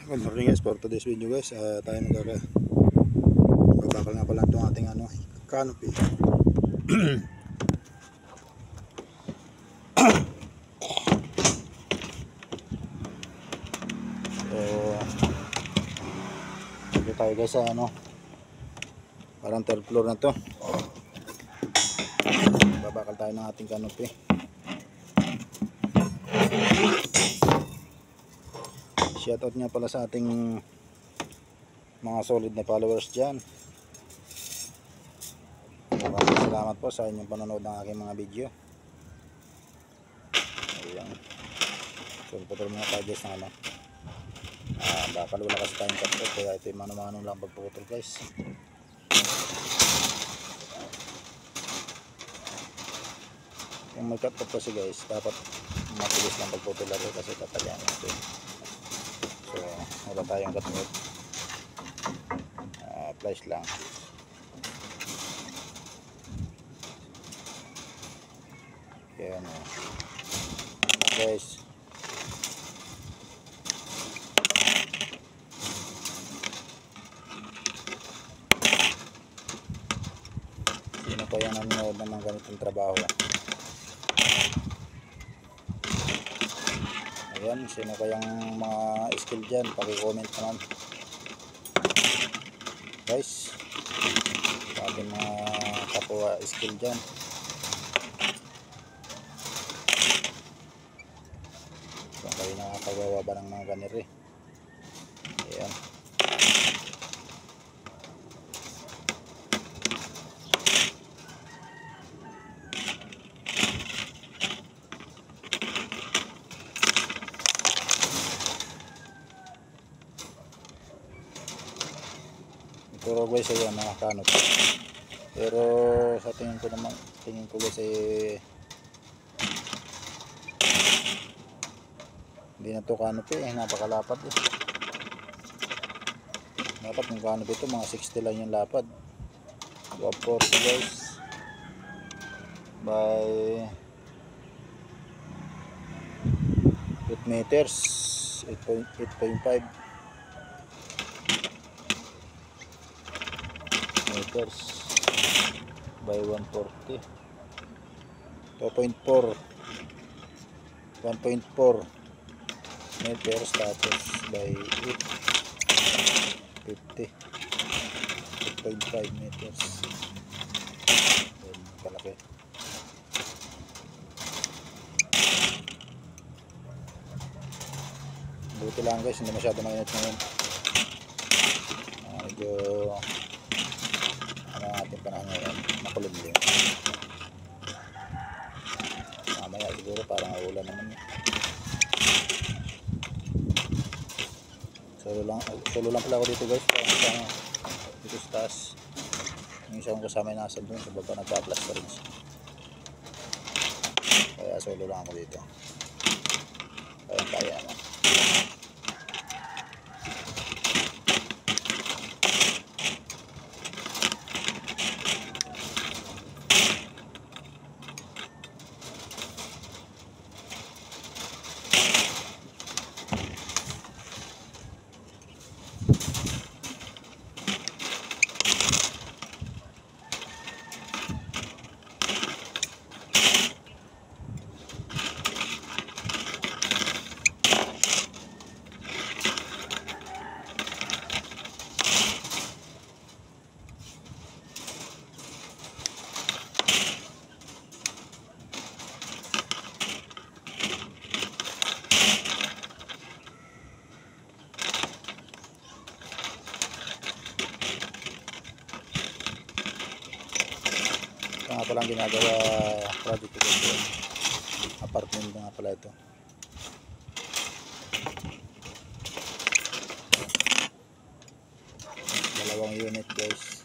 Good morning guys, for today's video guys, tayo magbabakal nga pala itong ating canopy. So dito tayo guys sa parang third floor na to. Babakal tayo ng ating canopy. Shoutout nga pala sa ating mga solid na followers dyan. Maraming salamat po sa inyong panonood ng aking mga video. Ayan. So putol mga tayo guys ng bakal wala kasi tayong kapot, kaya ito yung mano-mano lang pagputol guys. Yung may kapot kasi guys, dapat mabilis lang pagputol laro kasi tatalian ito. So wala tayong kapot, flash lang. Kaya guys, sino pa yan nanonood ng mga ganitong trabaho? Ayan, sino kayang mga skill dyan, paki-comment naman guys, sa ating mga kapwa skill dyan. Kung kayo nakakagawa ba ng mga ganito eh. Ayan. Puro guys ay mga canopy. Pero sa tingin ko guys ay hindi na to canopy eh, napakalapad eh. Dapat yung canopy ito mga 60 lang yung lapad. 140 guys by 8 meters, 8.5 meters by 140, 2.4 1.4 meters tapos by 8.50, 8.5 meters. Kalaki. Buti lang guys, hindi masyado mainit ngayon. Medyo ating panahon ngayon, makulimlim. Mamaya siguro parang ulan naman. Solo lang pala ako dito guys, dito sa taas. Yung isang kasama yung nasa doon, sa baba nagpa-plaster rin siya. Kaya solo lang ako dito. Kaya naman. Ito nga pala ang ginagawa project ko dito. Apartment nga pala ito. Dalawang unit guys.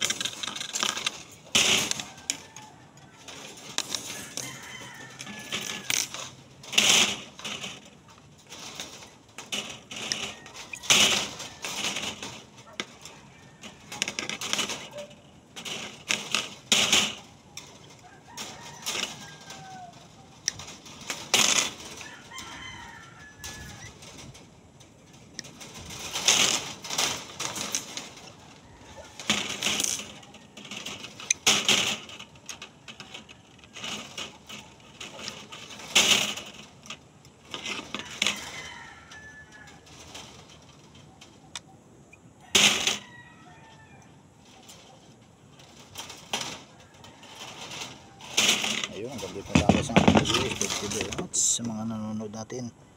dito na ako sa mga video. Sa mga nanonood natin.